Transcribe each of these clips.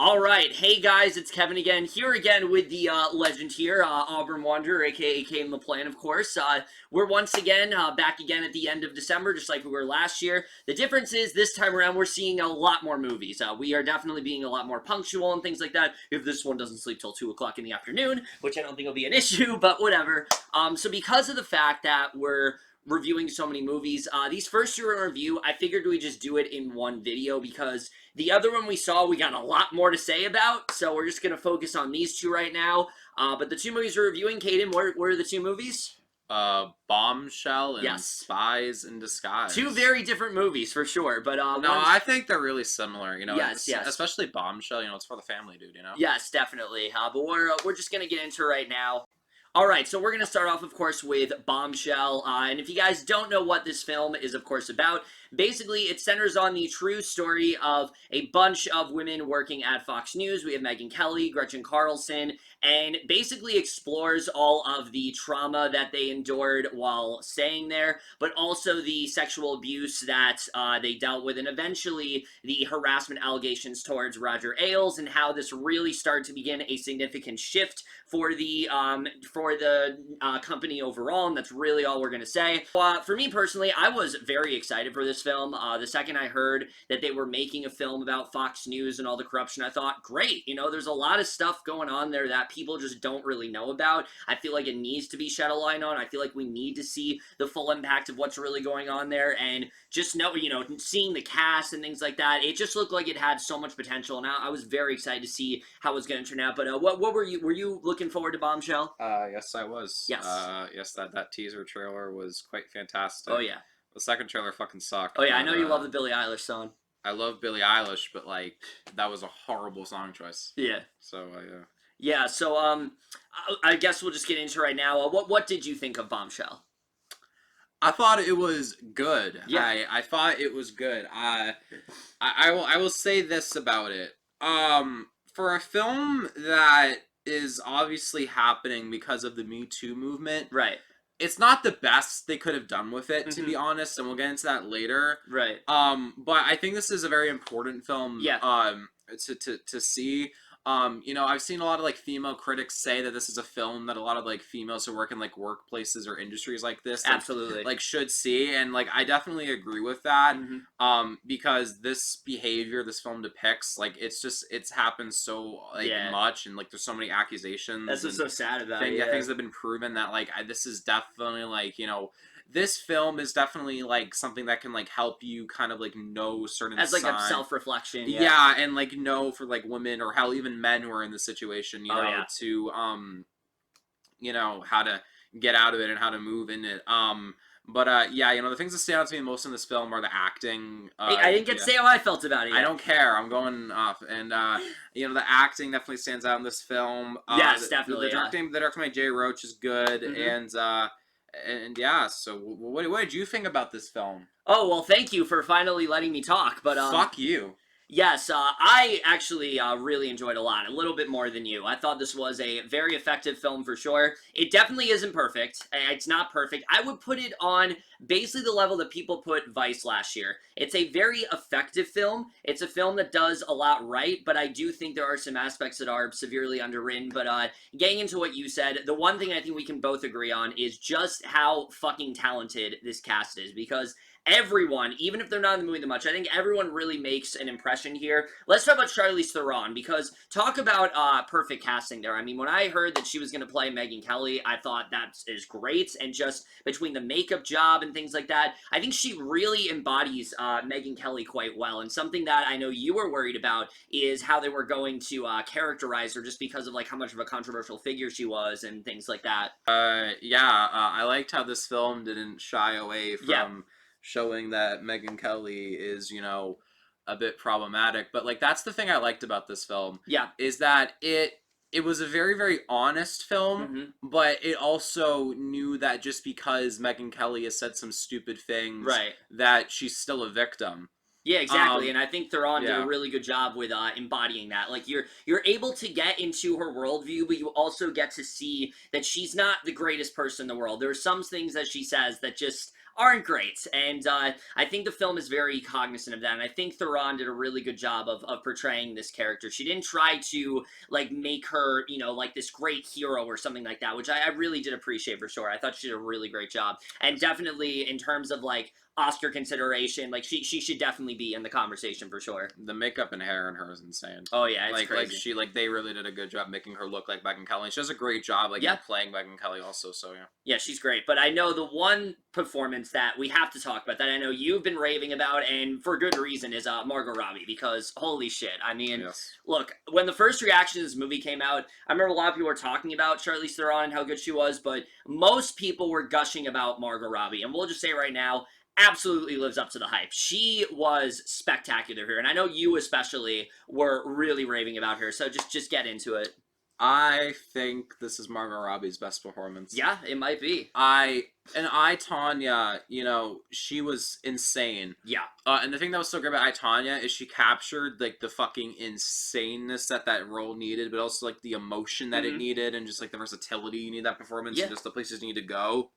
All right, hey guys, it's Kevin again, here again with the legend here, Auburn Wanderer, aka Kane LaPlante, of course. We're once again back again at the end of December, just like we were last year. The difference is this time around we're seeing a lot more movies. We are definitely being a lot more punctual and things like that. If this one doesn't sleep till 2 o'clock in the afternoon, which I don't think will be an issue, but whatever. So because of the fact that we're reviewing so many movies, these first two in review, I figured we'd just do it in one video because the other one we saw, we got a lot more to say about, so we're just going to focus on these two right now. But the two movies we're reviewing, Caden, what are the two movies? Bombshell and Yes. Spies in Disguise. Two very different movies, for sure, but No, I think they're really similar, you know. Yes. Especially Bombshell, you know, it's for the family, dude, you know? Yes, definitely. But we're just going to get into it right now. Alright, so we're going to start off, of course, with Bombshell, and if you guys don't know what this film is, of course, about, basically it centers on the true story of a bunch of women working at Fox News. We have Megyn Kelly, Gretchen Carlson, and basically explores all of the trauma that they endured while staying there, but also the sexual abuse that they dealt with, and eventually the harassment allegations towards Roger Ailes, and how this really started to begin a significant shift for the company overall, and that's really all we're going to say. For me personally, I was very excited for this film. The second I heard that they were making a film about Fox News and all the corruption, I thought, great, you know, there's a lot of stuff going on there that people just don't really know about. I feel like it needs to be shed a light on. I feel like we need to see the full impact of what's really going on there, and just know, you know, seeing the cast and things like that, it just looked like it had so much potential, and I was very excited to see how it was going to turn out. But what were you looking forward to Bombshell? Yes, I was. Yes. Yes, that teaser trailer was quite fantastic. Oh, yeah. The second trailer fucking sucked. Oh, yeah, I know you love the Billie Eilish song. I love Billie Eilish, but, like, that was a horrible song choice. Yeah. So, Yeah, so, I guess we'll just get into it right now. What did you think of Bombshell? I thought it was good. Yeah. I thought it was good. I will say this about it. For a film that is obviously happening because of the Me Too movement, Right. it's not the best they could have done with it, to be honest, and we'll get into that later. Right. But I think this is a very important film. Yeah. To see. You know, I've seen a lot of, like, female critics say that this is a film that a lot of, like, females who work in, like, workplaces or industries like this, Absolutely. like, should see, and, like, I definitely agree with that, because this behavior this film depicts, like, it's happened so, like, much, and, like, there's so many accusations. That's what's so sad about it. Yeah, things that have been proven that, like, this is definitely, like, you know, this film is definitely, like, something that can, like, help you kind of, like, know certain as, like, a self-reflection. Yeah, and, like, know for, like, women or hell, even men who are in the situation, you know, to, you know, how to get out of it and how to move in it. But yeah, you know, the things that stand out to me most in this film are the acting. Hey, I didn't get to say how I felt about it yet. I don't care. I'm going off. And, you know, the acting definitely stands out in this film. Yes, definitely. The directing by Jay Roach is good, and yeah, so what did you think about this film? Oh, well, thank you for finally letting me talk, but Fuck you. Yes, I actually really enjoyed a lot, a little bit more than you. I thought this was a very effective film for sure. It definitely isn't perfect. It's not perfect. I would put it on basically the level that people put Vice last year. It's a very effective film. It's a film that does a lot right, but I do think there are some aspects that are severely underwritten. But getting into what you said, the one thing I think we can both agree on is just how fucking talented this cast is, because everyone, even if they're not in the movie that much, I think everyone really makes an impression here. Let's talk about Charlize Theron, because talk about perfect casting there. I mean, when I heard that she was going to play Megyn Kelly, I thought that is great, and just between the makeup job and things like that, I think she really embodies Megyn Kelly quite well, and something that I know you were worried about is how they were going to characterize her, just because of, like, how much of a controversial figure she was and things like that. I liked how this film didn't shy away from showing that Megyn Kelly is, you know, a bit problematic. But, like, that's the thing I liked about this film. Yeah. Is that it was a very, very honest film, but it also knew that just because Megyn Kelly has said some stupid things, that she's still a victim. Yeah, exactly, and I think Theron did a really good job with embodying that. Like, you're able to get into her worldview, but you also get to see that she's not the greatest person in the world. There are some things that she says that just aren't great. And I think the film is very cognizant of that. And I think Theron did a really good job of portraying this character. She didn't try to, like, make her, you know, like this great hero or something like that, which I really did appreciate for sure. I thought she did a really great job. And definitely in terms of, like, Oscar consideration, like, she should definitely be in the conversation for sure. The makeup and hair in her is insane. Oh yeah, it's crazy. They really did a good job making her look like Megyn Kelly. She does a great job, like, playing Megyn Kelly also, so yeah. Yeah, she's great. But I know the one performance that we have to talk about, that I know you've been raving about, and for good reason, is Margot Robbie, because holy shit. I mean, look, when the first reaction to this movie came out, I remember a lot of people were talking about Charlize Theron and how good she was, but most people were gushing about Margot Robbie. And we'll just say right now, absolutely lives up to the hype. She was spectacular here, and I know you especially were really raving about her, so just get into it. I think this is Margot Robbie's best performance. Yeah, it might be. Tonya, you know, she was insane. Yeah. And the thing that was so great about Tonya is she captured, like, the fucking insaneness that role needed, but also, like, the emotion that it needed, and just, like, the versatility you need that performance, and just the places you need to go.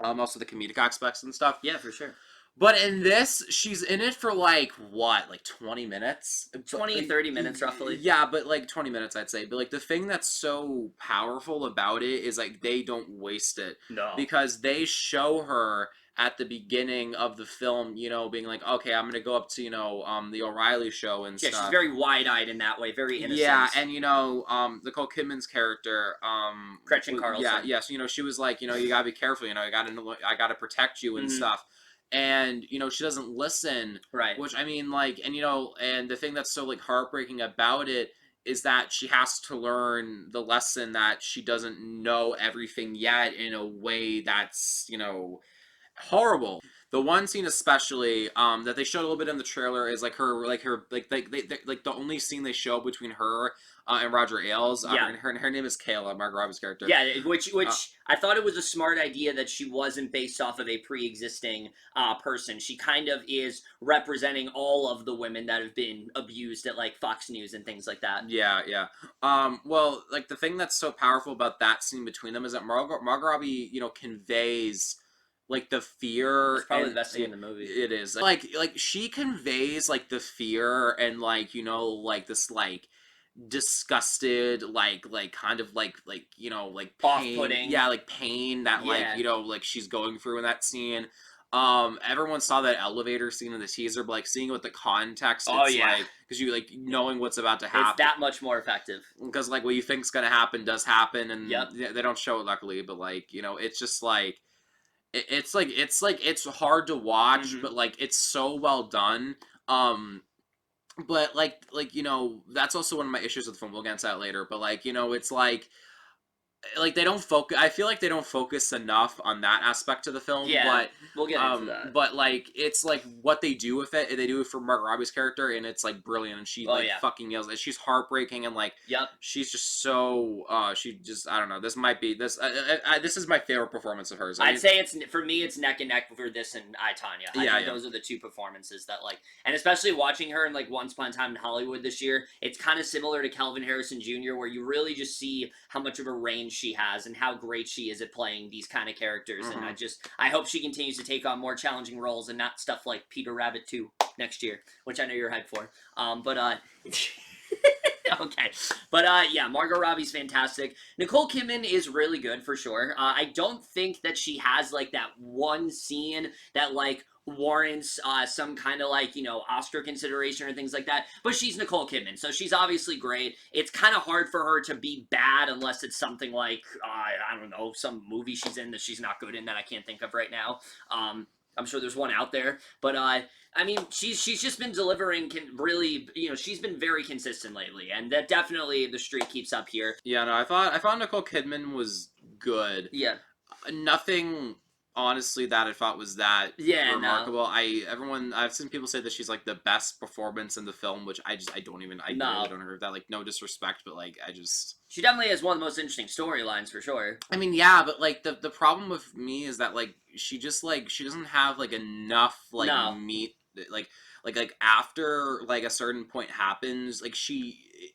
Also the comedic aspects and stuff. Yeah, for sure. But in this, she's in it for, like, what? Like, 20 minutes? 20, 30 minutes, roughly. Yeah, but, like, 20 minutes, I'd say. But, like, the thing that's so powerful about it is, like, they don't waste it. No. Because they show her at the beginning of the film, you know, being like, okay, I'm going to go up to, you know, the O'Reilly show and stuff. Yeah, she's very wide-eyed in that way, very innocent. Yeah, and, you know, Nicole Kidman's character, Gretchen Carlson. Yeah, so, you know, she was like, you know, you got to be careful, you know, I got to protect you and stuff. And, you know, she doesn't listen. Right. Which, I mean, like, and, you know, and the thing that's so, like, heartbreaking about it is that she has to learn the lesson that she doesn't know everything yet in a way that's, you know, horrible. The one scene especially that they showed a little bit in the trailer is like the only scene they show between her and Roger Ailes. Her name is Kayla, Margot Robbie's character. Yeah, which I thought it was a smart idea that she wasn't based off of a pre-existing person. She kind of is representing all of the women that have been abused at, like, Fox News and things like that. Yeah, yeah. Well, like, the thing that's so powerful about that scene between them is that Margot Robbie, you know, conveys, like, the fear. It's probably the best thing in the movie. It is. Like she conveys, like, the fear and, like, you know, like, this, like, disgusted, like kind of like you know, like, pain. Off-putting. Yeah, like, pain that, like, you know, like, she's going through in that scene. Everyone saw that elevator scene in the teaser, but, like, seeing it with the context, it's like, because you, like, knowing what's about to happen. It's that much more effective. Because, like, what you think's gonna happen does happen, and they don't show it, luckily, but, like, you know, it's just, like, it's hard to watch, but, like, it's so well done. But, like, you know, that's also one of my issues with the film. We'll get into that later, but, like, you know, it's like they don't focus. I feel like they don't focus enough on that aspect of the film. Yeah, but we'll get into that. But, like, it's like what they do with it. They do it for Margot Robbie's character, and it's, like, brilliant. And she fucking yells. She's heartbreaking, and, like, she's just so. She just, I don't know. This might be this. This is my favorite performance of hers. I'd say it's, for me, it's neck and neck for this and Tonya. I think those are the two performances that, like, and especially watching her in, like, Once Upon a Time in Hollywood this year, it's kind of similar to Kelvin Harrison Jr., where you really just see how much of a range she has and how great she is at playing these kind of characters. And I hope she continues to take on more challenging roles and not stuff like Peter Rabbit 2 next year, which I know you're hyped for. Okay. But, yeah, Margot Robbie's fantastic. Nicole Kidman is really good, for sure. I don't think that she has, like, that one scene that, like, warrants some kind of, like, you know, Oscar consideration or things like that. But she's Nicole Kidman, so she's obviously great. It's kind of hard for her to be bad unless it's something like, I don't know, some movie she's in that she's not good in that I can't think of right now. I'm sure there's one out there. But, I mean, she's just been delivering really, you know, she's been very consistent lately. And that definitely, the streak keeps up here. Yeah, no, I thought Nicole Kidman was good. Yeah. Nothing, honestly, that I thought was that remarkable. No. I've seen people say that she's, like, the best performance in the film, which I really don't agree with that. Like, no disrespect, but, like, she definitely has one of the most interesting storylines, for sure. I mean, yeah, but, like, the problem with me is that, like, she just, like, she doesn't have, like, enough, like, meat, like after, like, a certain point happens, like,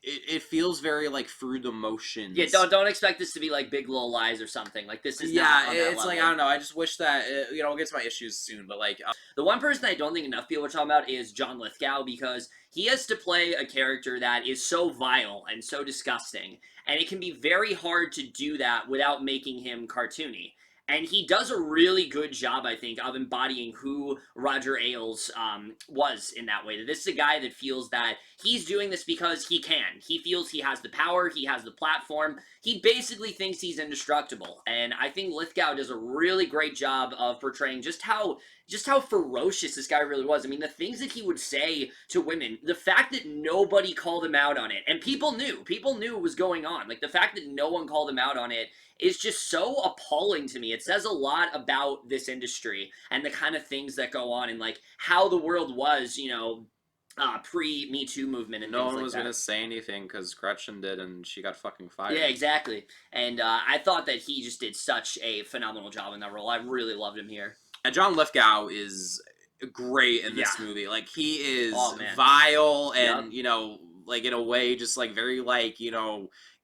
it feels very like through the motions. Yeah, don't expect this to be like Big Little Lies or something. Like this is not on that it's level. like I don't know. I just wish that we'll get to my issues soon, but like the one person I don't think enough people are talking about is John Lithgow, because he has to play a character that is so vile and so disgusting, and it can be very hard to do that without making him cartoony. And he does a really good job, I think, of embodying who Roger Ailes was in that way. That this is a guy that feels that he's doing this because he can. He feels he has the power, he has the platform. He basically thinks he's indestructible. And I think Lithgow does a really great job of portraying just how ferocious this guy really was. I mean, the things that he would say to women, the fact that nobody called him out on it, and people knew what was going on. Like, the fact that no one called him out on it is just so appalling to me. It says a lot about this industry and the kind of things that go on and, like, how the world was, pre-Me Too movement and no things one was like gonna say anything because Gretchen did, and she got fucking fired. Yeah, exactly. And I thought that he just did such a phenomenal job in that role. I really loved him here. And John Lithgow is great in this movie. Like, he is vile and, like, in a way, just, like, very, like,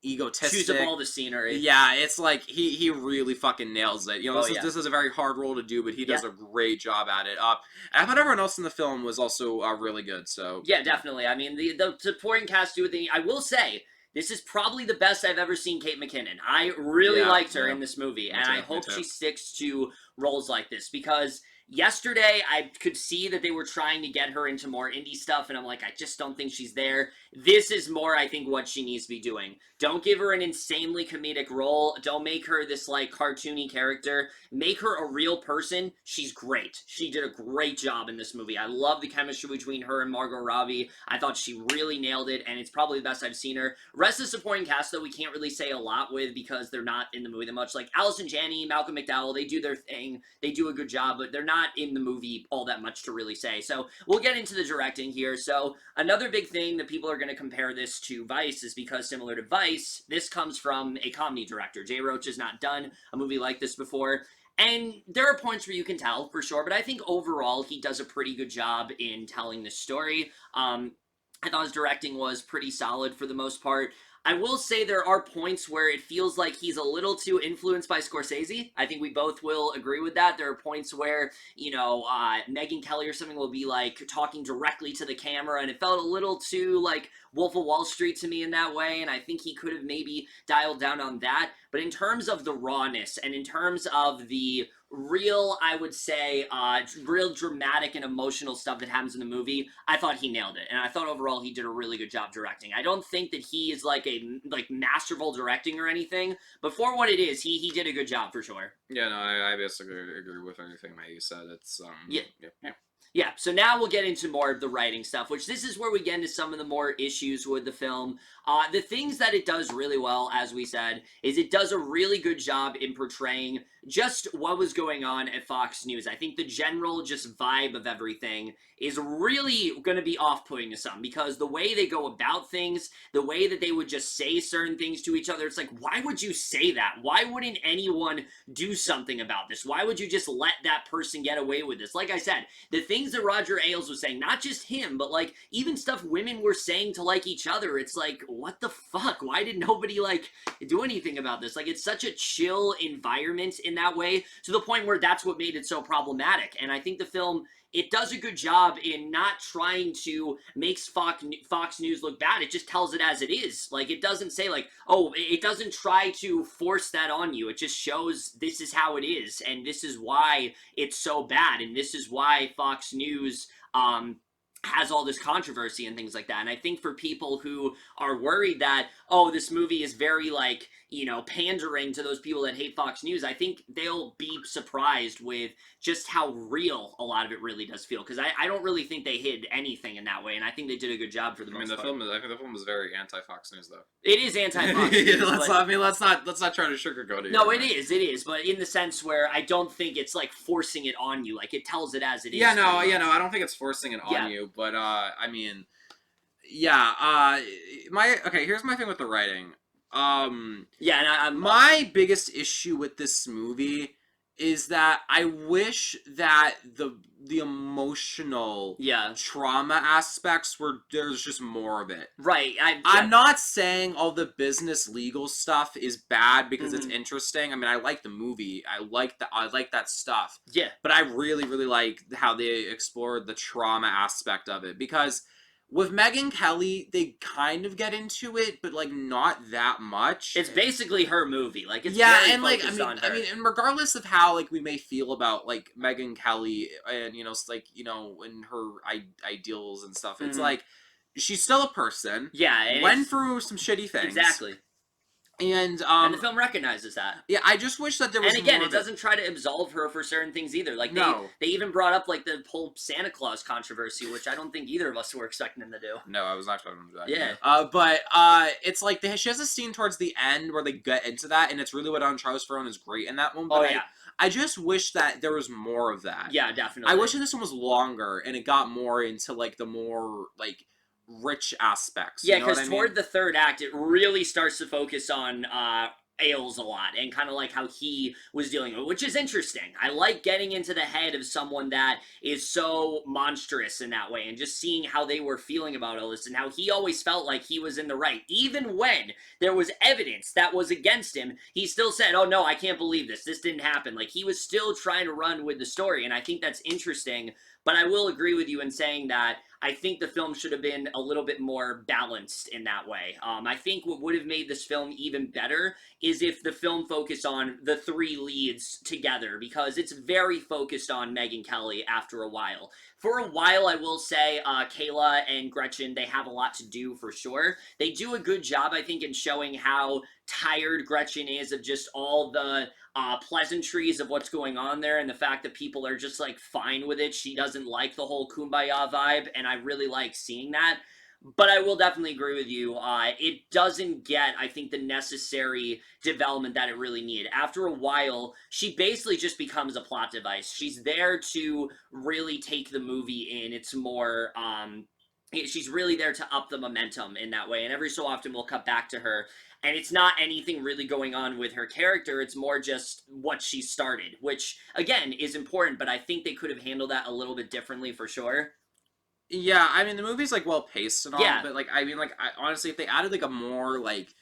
egotistic. Chews up all the scenery. Yeah, it's like, he really fucking nails it. This is a very hard role to do, but he does a great job at it. I thought everyone else in the film was also really good, so... Yeah, definitely. I mean, the supporting cast do a thing. I will say, this is probably the best I've ever seen Kate McKinnon. I really liked her in this movie, and I hope she sticks to roles like this, because yesterday I could see that they were trying to get her into more indie stuff, and I'm like, I just don't think she's there. This is more, I think, what she needs to be doing. Don't give her an insanely comedic role. Don't make her this, like, cartoony character. Make her a real person. She's great. She did a great job in this movie. I love the chemistry between her and Margot Robbie. I thought she really nailed it, and it's probably the best I've seen her. Rest of the supporting cast, though, we can't really say a lot with because they're not in the movie that much. Like, Allison, Janney, Malcolm McDowell, they do their thing. They do a good job, but they're not in the movie all that much to really say. So we'll get into the directing here. So another big thing that people are going to compare this to Vice is because, similar to Vice, this comes from a comedy director. Jay Roach has not done a movie like this before. And there are points where you can tell, for sure, but I think overall he does a pretty good job in telling the story. I thought his directing was pretty solid for the most part. I will say there are points where it feels like he's a little too influenced by Scorsese. I think we both will agree with that. There are points where, Megyn Kelly or something will be, like, talking directly to the camera, and it felt a little too, like, Wolf of Wall Street to me in that way, and I think he could have maybe dialed down on that. But in terms of the rawness, and in terms of the real, I would say, real dramatic and emotional stuff that happens in the movie, I thought he nailed it. And I thought overall he did a really good job directing. I don't think that he is like masterful directing or anything, but for what it is, he did a good job for sure. Yeah, no, I basically agree with everything that you said. It's, Yeah, so now we'll get into more of the writing stuff, which this is where we get into some of the more issues with the film. The things that it does really well, as we said, is it does a really good job in portraying just what was going on at Fox News. I think the general just vibe of everything is really going to be off-putting to some, because the way they go about things, the way that they would just say certain things to each other, it's like, why would you say that? Why wouldn't anyone do something about this? Why would you just let that person get away with this? Like I said, the things that Roger Ailes was saying, not just him, but, like, even stuff women were saying to, like, each other, it's like, what the fuck? Why did nobody, like, do anything about this? Like, it's such a chill environment in that way, to the point where that's what made it so problematic. And I think the film, it does a good job in not trying to make Fox News look bad. It just tells it as it is. Like, it doesn't say, like, oh, it doesn't try to force that on you. It just shows this is how it is, and this is why it's so bad, and this is why Fox News has all this controversy and things like that. And I think for people who are worried that, oh, this movie is very, like, pandering to those people that hate Fox News, I think they'll be surprised with just how real a lot of it really does feel. Because I don't really think they hid anything in that way, and I think they did a good job for the most part. I think the film is very anti-Fox News, though. It is anti-Fox News. Let's not try to sugarcoat it. No, it is, but in the sense where I don't think it's, like, forcing it on you. Like, it tells it as it is. Yeah, no, I don't think it's forcing it on you, but, I mean, yeah, here's my thing with the writing. My biggest issue with this movie is that I wish that the emotional trauma aspects there's just more of it. Right. I'm not saying all the business legal stuff is bad because it's interesting. I mean, I like the movie. I like that stuff. Yeah. But I really, really like how they explored the trauma aspect of it, because with Megyn Kelly, they kind of get into it, but like not that much. It's basically her movie, like it's very focused on her. I mean, and regardless of how like we may feel about like Megyn Kelly and like in her ideals and stuff, it's like she's still a person. Yeah, went through some shitty things. Exactly. And the film recognizes that. Yeah, I just wish that there was. And again, more it doesn't try to absolve her for certain things either. Like no. they even brought up like the whole Santa Claus controversy, which I don't think either of us were expecting them to do. No, I was not expecting them to do that. Yeah. But it's like she has a scene towards the end where they get into that, and it's really what on Charlize Theron is great in that one. But I just wish that there was more of that. Yeah, definitely. I wish that this one was longer and it got more into like the more like rich aspects. Yeah, because toward the third act, it really starts to focus on Ailes a lot and kind of like how he was dealing with it, which is interesting. I like getting into the head of someone that is so monstrous in that way and just seeing how they were feeling about all this and how he always felt like he was in the right. Even when there was evidence that was against him, he still said, oh no, I can't believe this. This didn't happen. Like he was still trying to run with the story, and I think that's interesting. But I will agree with you in saying that I think the film should have been a little bit more balanced in that way. I think what would have made this film even better is if the film focused on the three leads together, because it's very focused on Megyn Kelly after a while. For a while, I will say, Kayla and Gretchen, they have a lot to do for sure. They do a good job, I think, in showing how tired Gretchen is of just all the pleasantries of what's going on there and the fact that people are just like fine with it. She doesn't like the whole kumbaya vibe, and I really like seeing that. But I will definitely agree with you. It doesn't get, I think, the necessary development that it really needed. After a while, she basically just becomes a plot device. She's there to really take the movie in. It's more, she's really there to up the momentum in that way. And every so often we'll cut back to her. And it's not anything really going on with her character. It's more just what she started, which, again, is important. But I think they could have handled that a little bit differently for sure. Yeah, I mean, the movie's, like, well-paced and all, but, like, I mean, like, honestly, if they added, like, a more, like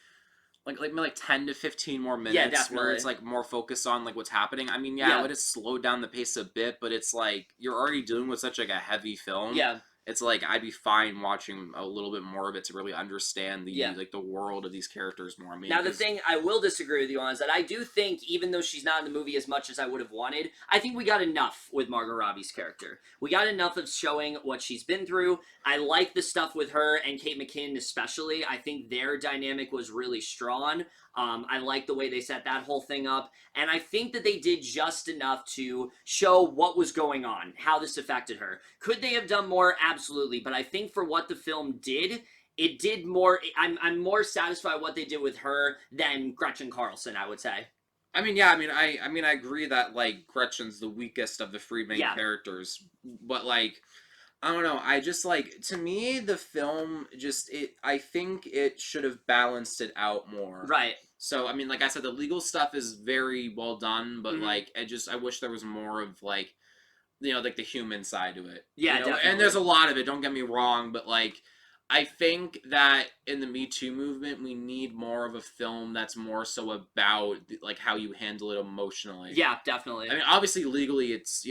10 to 15 more minutes where it's, like, more focused on, like, what's happening, I mean, it would have slowed down the pace a bit, but it's, like, you're already dealing with such, like, a heavy film. Yeah. It's like I'd be fine watching a little bit more of it to really understand the like the world of these characters more. I mean, now the thing I will disagree with you on is that I do think, even though she's not in the movie as much as I would have wanted, I think we got enough with Margot Robbie's character. We got enough of showing what she's been through. I like the stuff with her and Kate McKinnon especially. I think their dynamic was really strong. I like the way they set that whole thing up, and I think that they did just enough to show what was going on, how this affected her. Could they have done more? Absolutely, but I think for what the film did, it did more. I'm more satisfied with what they did with her than Gretchen Carlson, I would say. I mean, yeah, I mean, I agree that, like, Gretchen's the weakest of the three main characters, but, like, I don't know, I just, like, to me, the film just, I think it should have balanced it out more. Right. So, I mean, like I said, the legal stuff is very well done, but, like, I wish there was more of, like, like, the human side to it. Yeah, definitely. And there's a lot of it, don't get me wrong, but, like, I think that in the Me Too movement, we need more of a film that's more so about, like, how you handle it emotionally. Yeah, definitely. I mean, obviously, legally, it's,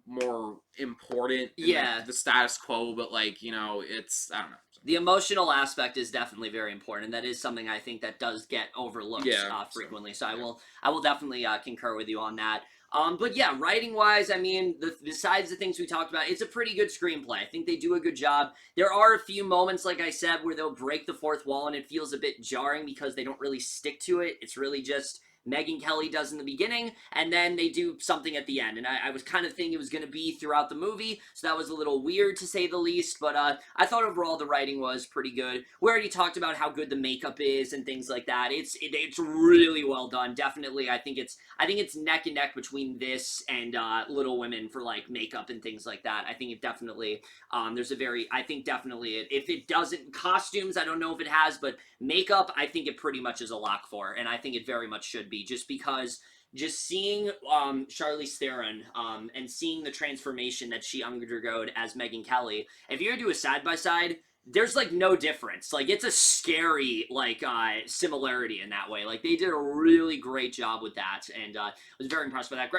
more important than the status quo, but, like, it's, I don't know. The emotional aspect is definitely very important, and that is something I think that does get overlooked frequently. So I will definitely concur with you on that. But yeah, writing-wise, I mean, besides the things we talked about, it's a pretty good screenplay. I think they do a good job. There are a few moments, like I said, where they'll break the fourth wall, and it feels a bit jarring because they don't really stick to it. It's really just Megyn Kelly does in the beginning, and then they do something at the end. And I was kind of thinking it was going to be throughout the movie, so that was a little weird to say the least, but I thought overall the writing was pretty good. We already talked about how good the makeup is and things like that. It's really well done. Definitely, I think it's neck and neck between this and Little Women for, like, makeup and things like that. I think it definitely, if it doesn't, costumes, I don't know if it has, but makeup, I think it pretty much is a lock for, and I think it very much should be, just because just seeing Charlize Theron and seeing the transformation that she underwent as Megyn Kelly, if you were to do a side-by-side, there's like no difference. Like it's a scary like similarity in that way. Like they did a really great job with that, and I was very impressed by that.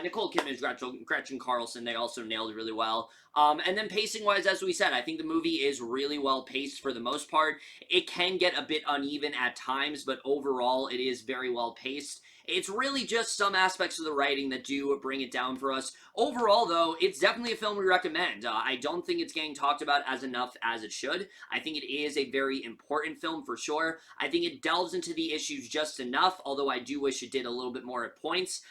Nicole Kidman as Gretchen Carlson, they also nailed really well. And then pacing wise, as we said, I think the movie is really well paced for the most part. It can get a bit uneven at times, but overall it is very well paced. It's really just some aspects of the writing that do bring it down for us. Overall, though, it's definitely a film we recommend. I don't think it's getting talked about as enough as it should. I think it is a very important film for sure. I think it delves into the issues just enough, although I do wish it did a little bit more at points.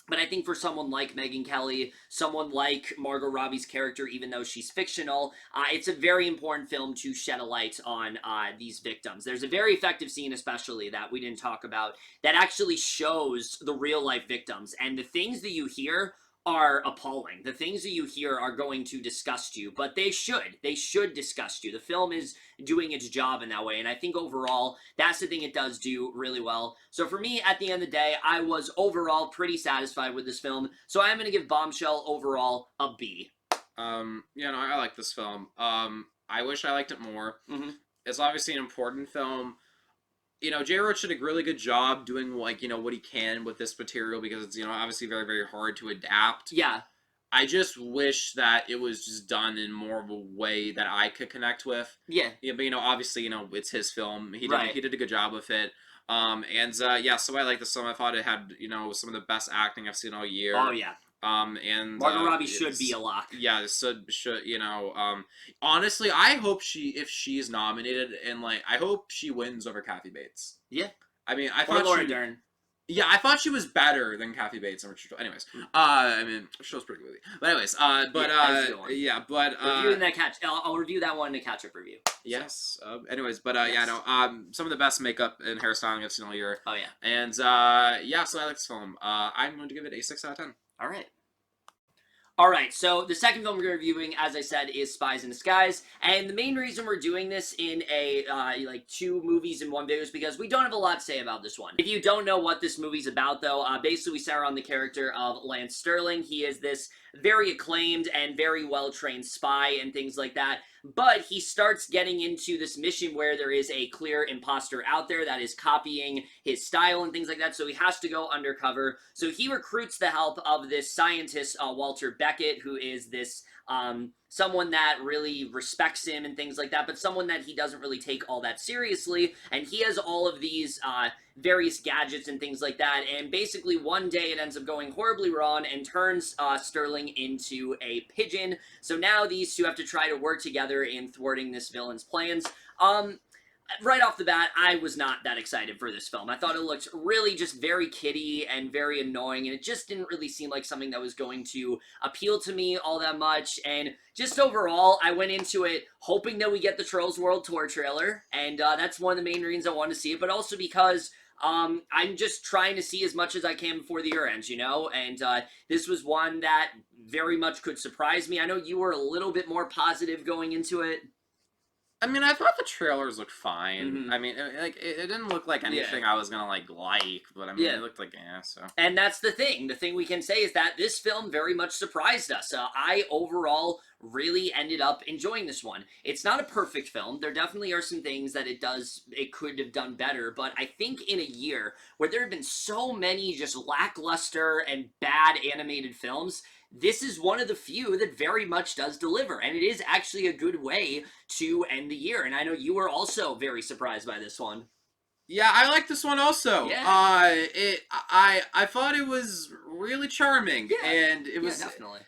But I think for someone like Megyn Kelly, someone like Margot Robbie's character, even though she's fictional, it's a very important film to shed a light on these victims. There's a very effective scene, especially, that we didn't talk about, that actually shows the real-life victims. And the things that you hear are appalling. The things that you hear are going to disgust you, but they should. They should disgust you. The film is doing its job in that way, and I think overall, that's the thing it does do really well. So for me, at the end of the day, I was overall pretty satisfied with this film, so I'm going to give Bombshell overall a B. I like this film. I wish I liked it more. Mm-hmm. It's obviously an important film. J. Roach did a really good job doing, what he can with this material, because it's, obviously very, very hard to adapt. Yeah. I just wish that it was just done in more of a way that I could connect with. Yeah. Yeah, but, obviously, it's his film. He did a good job with it. So I like this film. I thought it had, some of the best acting I've seen all year. Oh, yeah. And Margot Robbie should be a lock. Yeah, should honestly, I hope if she's nominated, and I hope she wins over Kathy Bates. Yeah. I mean, I or thought Laura Dern. Yeah, I thought she was better than Kathy Bates. Anyways, show's pretty good movie. But anyways, reviewing that I'll review that one in a catch-up review. Yes. Some of the best makeup and hairstyling I've seen all year. Oh yeah. And so I like this film. I'm going to give it a 6 out of 10. All right. Alright, so the second film we're reviewing, as I said, is Spies in Disguise, and the main reason we're doing this in a, 2 movies in one video is because we don't have a lot to say about this one. If you don't know what this movie's about, though, basically we center on the character of Lance Sterling. He is this very acclaimed and very well-trained spy and things like that, but he starts getting into this mission where there is a clear imposter out there that is copying his style and things like that, so he has to go undercover. So he recruits the help of this scientist, Walter Beckett, who is this someone that really respects him and things like that, but someone that he doesn't really take all that seriously, and he has all of these various gadgets and things like that, and basically one day it ends up going horribly wrong and turns Sterling into a pigeon. So now these two have to try to work together in thwarting this villain's plans. Right off the bat, I was not that excited for this film. I thought it looked really just very kiddie and very annoying, and it just didn't really seem like something that was going to appeal to me all that much, and just overall, I went into it hoping that we get the Trolls World Tour trailer, and that's one of the main reasons I wanted to see it, but also because I'm just trying to see as much as I can before the year ends, and this was one that very much could surprise me. I know you were a little bit more positive going into it. I mean, I thought the trailers looked fine. Mm-hmm. I mean, it didn't look like anything I was gonna like, but I mean, it looked like so. And that's the thing. The thing we can say is that this film very much surprised us. I overall really ended up enjoying this one. It's not a perfect film. There definitely are some things that it could have done better, but I think in a year where there have been so many just lackluster and bad animated films, this is one of the few that very much does deliver, and it is actually a good way to end the year, and I know you were also very surprised by this one. Yeah, I like this one also. Yeah. I thought it was really charming, and it was... definitely.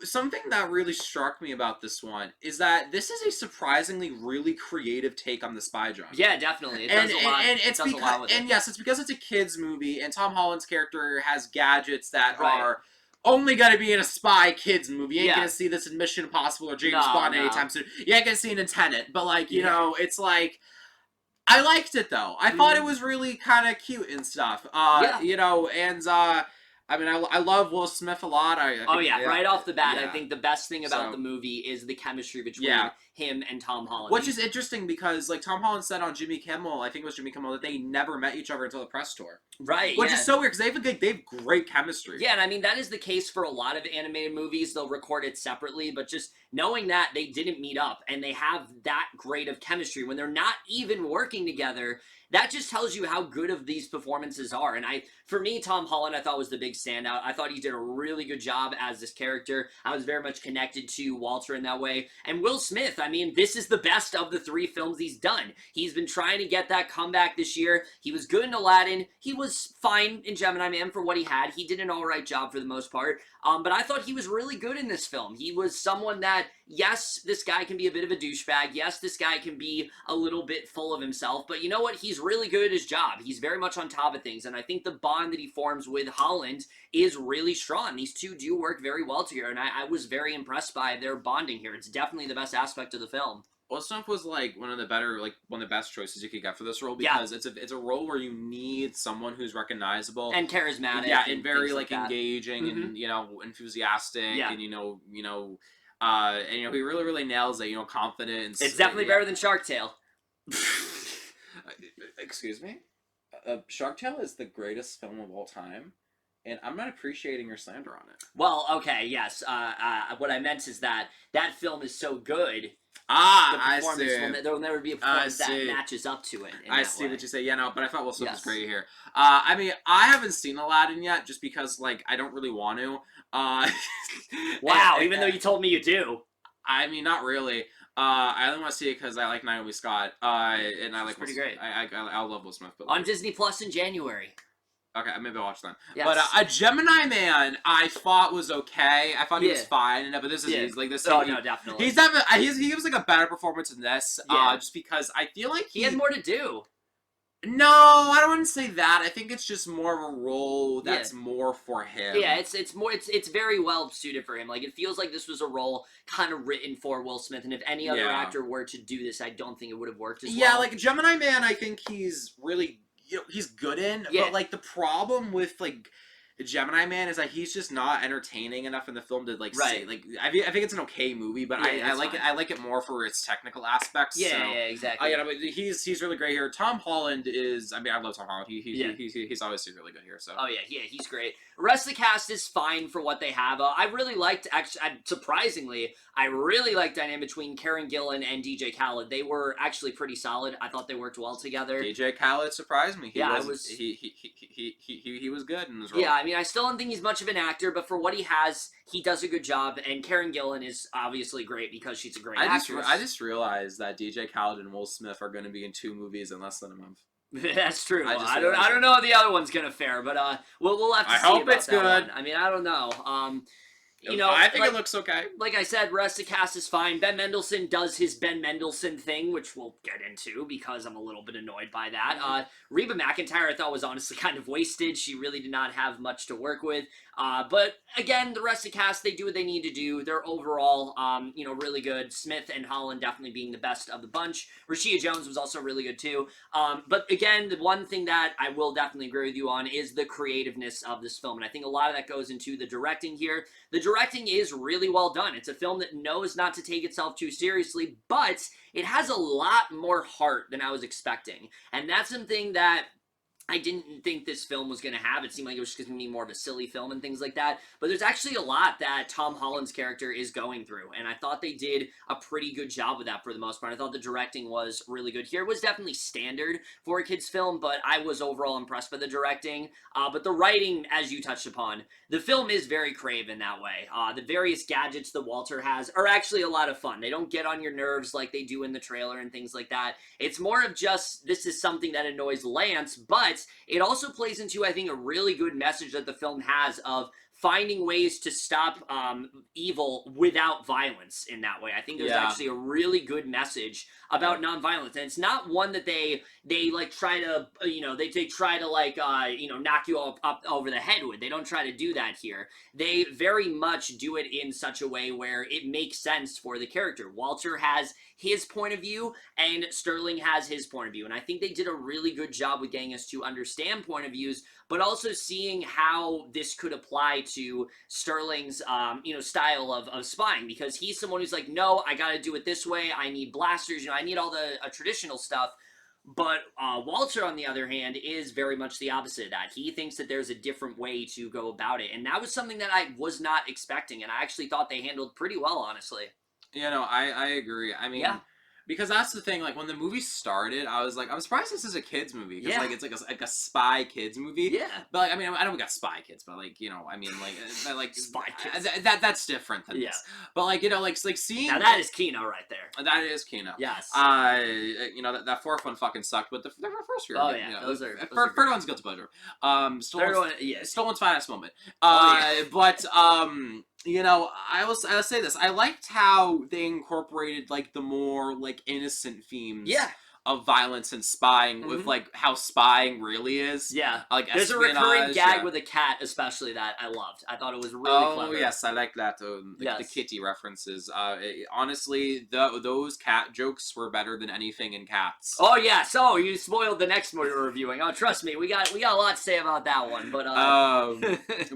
Something that really struck me about this one is that this is a surprisingly really creative take on the spy genre. Yeah, definitely. It does a lot. And it's because, a lot with it. And yes, it's because it's a kid's movie, and Tom Holland's character has gadgets that are only gonna be in a spy kids movie. You ain't gonna see this in Mission Impossible or James Bond anytime soon. You ain't gonna see it in Tenet, but it's like, I liked it though. I thought it was really kind of cute and stuff. I mean, I love Will Smith a lot. Right off the bat, I think the best thing about the movie is the chemistry between him and Tom Holland. Which is interesting because, like, Tom Holland said on Jimmy Kimmel, I think it was Jimmy Kimmel, that they never met each other until the press tour. Right, Which is so weird, because they have great chemistry. Yeah, and I mean, that is the case for a lot of animated movies. They'll record it separately, but just knowing that they didn't meet up and they have that great of chemistry when they're not even working together, that just tells you how good of these performances are. And for me, Tom Holland, I thought was the big standout. I thought he did a really good job as this character. I was very much connected to Walter in that way. And Will Smith, I mean, this is the best of the 3 films he's done. He's been trying to get that comeback this year. He was good in Aladdin. He was fine in Gemini Man for what he had. He did an alright job for the most part. But I thought he was really good in this film. He was someone that, yes, this guy can be a bit of a douchebag. Yes, this guy can be a little bit full of himself. But you know what? He's really good at his job. He's very much on top of things. And I think the bond that he forms with Holland is really strong. These two do work very well together. And I was very impressed by their bonding here. It's definitely the best aspect of the film. Will Smith was like one of the best choices you could get for this role, because it's a role where you need someone who's recognizable and charismatic, and very like engaging and enthusiastic, and he really nails it. Confidence. It's definitely better than Shark Tale. Excuse me. Shark Tale is the greatest film of all time. And I'm not appreciating your slander on it. Well, okay, yes. What I meant is that film is so good. I see. There will never be a performance that matches up to it. I see what you say. Yeah, no, but I thought Will Smith was great here. I mean, I haven't seen Aladdin yet, just because, like, I don't really want to. Wow, even though you told me you do. I mean, not really. I only want to see it because I like Naomi Scott. And I like pretty great. I love Will Smith. But on Disney Plus in January. Okay, maybe I'll watch that. Yes. But a Gemini Man, I thought was okay. I thought he was fine. But this is like this. Oh no, definitely. He gives like a better performance in this. Just because I feel like he had more to do. No, I don't want to say that. I think it's just more of a role that's more for him. Yeah, it's very well suited for him. Like, it feels like this was a role kind of written for Will Smith, and if any other actor were to do this, I don't think it would have worked as well. Yeah, like Gemini Man, I think he's really he's good in, but like the problem with like Gemini Man is that he's just not entertaining enough in the film to like say, like I think it's an okay movie, but I like it. I like it more for its technical aspects. Yeah, exactly. But he's really great here. Tom Holland is. I mean, I love Tom Holland. He's obviously really good here. So. Oh yeah, he's great. The rest of the cast is fine for what they have. I really liked, surprisingly, I really liked the dynamic between Karen Gillan and DJ Khaled. They were actually pretty solid. I thought they worked well together. DJ Khaled surprised me. He was good in this role. Yeah, I mean, I still don't think he's much of an actor, but for what he has, he does a good job. And Karen Gillan is obviously great because she's a great actress. I just realized that DJ Khaled and Will Smith are going to be in 2 movies in less than a month. That's true. I don't know how the other one's gonna fare, but we'll have to see. I hope it's good. One. I mean, I don't know. I think it looks okay. Like I said, rest of the cast is fine. Ben Mendelsohn does his Ben Mendelsohn thing, which we'll get into because I'm a little bit annoyed by that. Reba McEntire I thought was honestly kind of wasted. She really did not have much to work with. But again, the rest of the cast, they do what they need to do. They're overall, really good. Smith and Holland definitely being the best of the bunch. Rashida Jones was also really good too. But again, the one thing that I will definitely agree with you on is the creativeness of this film. And I think a lot of that goes into the directing here. The directing is really well done. It's a film that knows not to take itself too seriously, but it has a lot more heart than I was expecting. And that's something that I didn't think this film was going to have. It seemed like it was just going to be more of a silly film and things like that. But there's actually a lot that Tom Holland's character is going through. And I thought they did a pretty good job with that for the most part. I thought the directing was really good here. It was definitely standard for a kid's film, but I was overall impressed by the directing. But the writing, as you touched upon, the film is very creative in that way. The various gadgets that Walter has are actually a lot of fun. They don't get on your nerves like they do in the trailer and things like that. It's more of just, this is something that annoys Lance, but it also plays into, I think, a really good message that the film has of finding ways to stop evil without violence in that way. I think there's actually a really good message about nonviolence. And it's not one that they like try to, they try to like, knock you up over the head with. They don't try to do that here. They very much do it in such a way where it makes sense for the character. Walter has his point of view and Sterling has his point of view. And I think they did a really good job with getting us to understand point of views, but also seeing how this could apply to Sterling's, style of spying, because he's someone who's like, no, I gotta do it this way. I need blasters, I need all the traditional stuff. But Walter, on the other hand, is very much the opposite of that. He thinks that there's a different way to go about it. And that was something that I was not expecting. And I actually thought they handled pretty well, honestly. I agree. I mean, because that's the thing, like, when the movie started, I was like, I'm surprised this is a kid's movie, because, like, it's like a spy kids movie. Yeah. But, like, I mean, I don't got spy kids, but, like, Spy kids. That's different than this. But, like, seeing... Now, that is Kino right there. That is Kino. Yes. That fourth one fucking sucked, but the first year... Oh, yeah. Those are third one's guilty pleasure. Still one's finest moment. But, I'll say this. I liked how they incorporated, like, the more, like, innocent themes of violence and spying with, like, how spying really is. Yeah. Like, there's a recurring gag with a cat, especially, that I loved. I thought it was really clever. Oh, yes, I like that. The kitty references. Honestly, those cat jokes were better than anything in Cats. Oh, yeah. So, you spoiled the next movie we're reviewing. Oh, trust me, we got a lot to say about that one. But,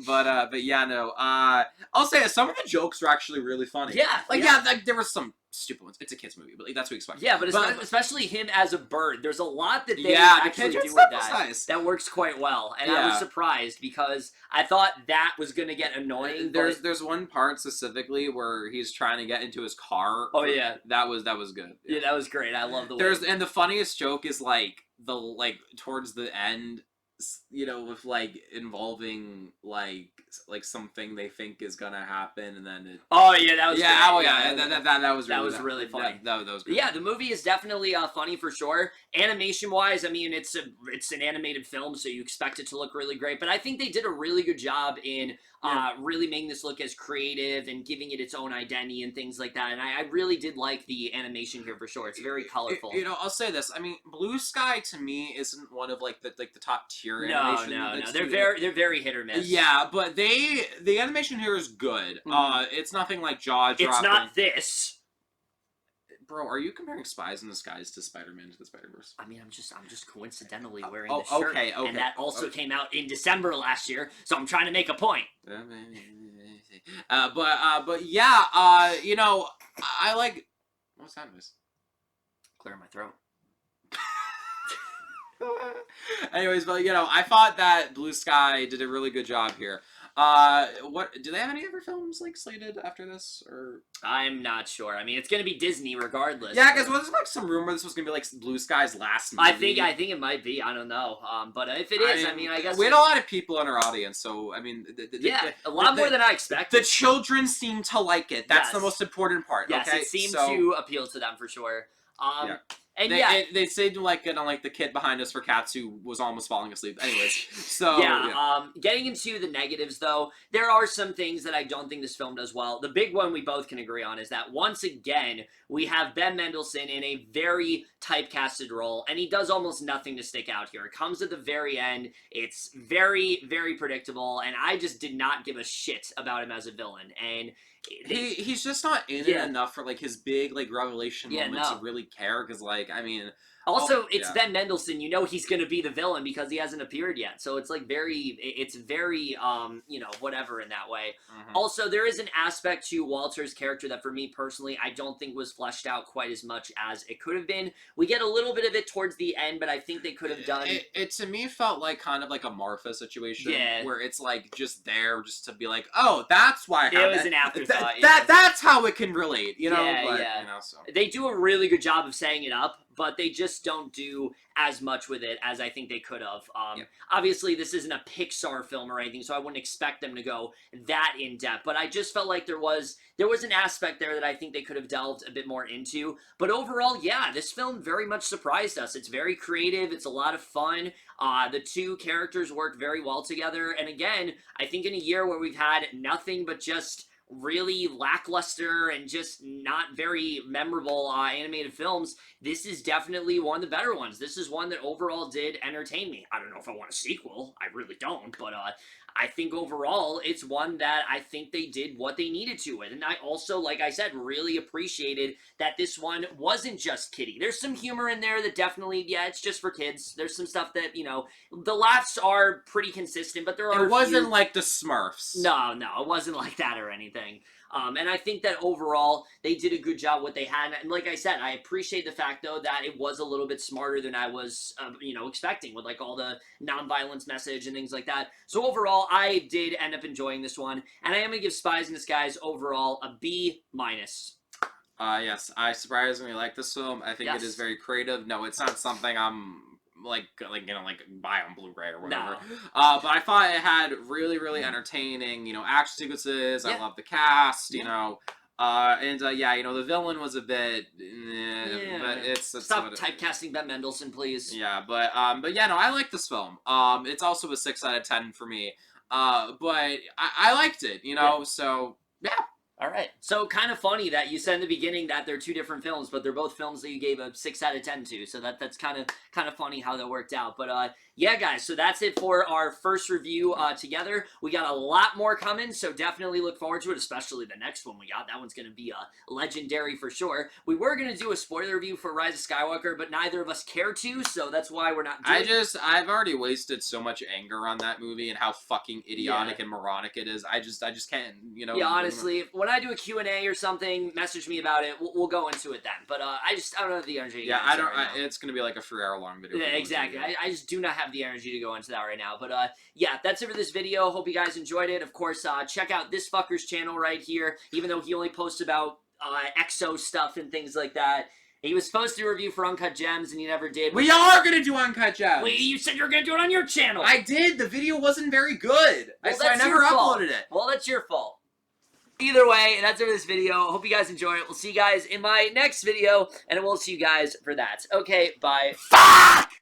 but yeah, no. I'll say some of the jokes were actually really funny. Yeah. Like, there were some stupid ones. It's a kid's movie, but, like, that's what we expect. Yeah, but especially him as a bird. There's a lot that they actually do with that. Nice. That works quite well. And I was surprised, because I thought that was going to get annoying. There's one part specifically where he's trying to get into his car. Oh, yeah. That was good. Yeah, that was great. I love the way. And the funniest joke is, like, towards the end, with, like, involving, like something they think is gonna happen, and then oh, yeah, that was great. That was really funny. That was great. Yeah, the movie is definitely funny for sure. Animation-wise, I mean, it's an animated film, so you expect it to look really great, but I think they did a really good job in really making this look as creative and giving it its own identity and things like that, and I really did like the animation here for sure. It's very colorful. I'll say this. I mean, Blue Sky to me isn't one of the top tier animation. No. They're very hit or miss. Yeah, but the animation here is good. It's nothing like jaw-dropping. It's not this. Bro, are you comparing Spies in Disguise to Spider-Man to the Spider-Verse? I mean, I'm just coincidentally wearing this shirt. Okay. And that also came out in December last year, so I'm trying to make a point. But yeah, I like... What's that noise? Clearing my throat. Anyways, but I thought that Blue Sky did a really good job here. What do they have any other films like slated after this, or? I'm not sure. I mean, it's gonna be Disney regardless. Yeah, because there's like some rumor this was gonna be like Blue Sky's last movie. I think it might be. I don't know. But if it is, I guess we had a lot of people in our audience, so I mean, a lot more than I expected. The children seem to like it. That's the most important part. Yes, okay? It seemed to appeal to them for sure. And they saved like the kid behind us for Cats who was almost falling asleep. Anyways, so getting into the negatives though, there are some things that I don't think this film does well. The big one we both can agree on is that once again we have Ben Mendelsohn in a very typecasted role, and he does almost nothing to stick out here. It comes at the very end. It's very, very predictable, and I just did not give a shit about him as a villain. And he's just not in it enough for like his big like revelation moment to really care, because like I mean also it's Ben Mendelsohn, he's gonna be the villain because he hasn't appeared yet, so it's like very whatever in that way. Also, there is an aspect to Walter's character that for me personally I don't think was fleshed out quite as much as it could have been. We get a little bit of it towards the end, but I think they could have done it to me felt like kind of like a Martha situation, where it's like just there just to be like, oh, that's why it was an afterthought. That's how it can relate, so. They do a really good job of setting it up, but they just don't do as much with it as I think they could have. Obviously, this isn't a Pixar film or anything, so I wouldn't expect them to go that in-depth, but I just felt like there was an aspect there that I think they could have delved a bit more into. But overall, this film very much surprised us. It's very creative. It's a lot of fun. The two characters work very well together, and again, I think in a year where we've had nothing but just really lackluster and just not very memorable animated films, this is definitely one of the better ones. This is one that overall did entertain me. I don't know if I want a sequel. I really don't, but I think overall it's one that I think they did what they needed to with. And I also, like I said, really appreciated that this one wasn't just kiddie. There's some humor in there that definitely, yeah, it's just for kids. There's some stuff that, you know, the laughs are pretty consistent, but there are It wasn't like the Smurfs. No, it wasn't like that or anything. And I think that overall, they did a good job what they had. And like I said, I appreciate the fact, though, that it was a little bit smarter than I was, you know, expecting with, like, all the nonviolence message and things like that. So overall, I did end up enjoying this one. And I am going to give Spies in Disguise overall a B-. Yes, I surprisingly like this film. I think it is very creative. No, it's not something I'm like buy on Blu-ray or whatever. No. But I thought it had really entertaining, you know, action sequences. I love the cast, you know. Yeah, you know, the villain was a bit, but it's stop typecasting Ben Mendelsohn, please. Yeah, but yeah, no, I like this film. It's also a 6 out of 10 for me. But I liked it, you know. So yeah. All right. So kind of funny that you said in the beginning that they're two different films, but they're both films that you gave a 6 out of 10 to. So that's kind of funny how that worked out. But yeah, guys. So that's it for our first review together. We got a lot more coming, so definitely look forward to it, especially the next one we got. That one's going to be legendary for sure. We were going to do a spoiler review for Rise of Skywalker, but neither of us care to, so that's why we're not doing it. I've already wasted so much anger on that movie and how fucking idiotic and moronic it is. I just can't, you know. Yeah, honestly, when I do a Q&A or something, message me about it. We'll go into it then. But I don't have the energy. Yeah, it's gonna be like a 3-hour-long video. Yeah, exactly. I just do not have the energy to go into that right now. But yeah, that's it for this video. Hope you guys enjoyed it. Of course, check out this fucker's channel right here. Even though he only posts about EXO stuff and things like that. He was supposed to review for Uncut Gems, and he never did. We are going to do Uncut Gems! Wait, you said you were going to do it on your channel! I did! The video wasn't very good! Well, I never uploaded it! Well, that's your fault. Either way, that's it for this video. Hope you guys enjoyed it. We'll see you guys in my next video, and we'll see you guys for that. Okay, bye. Fuck!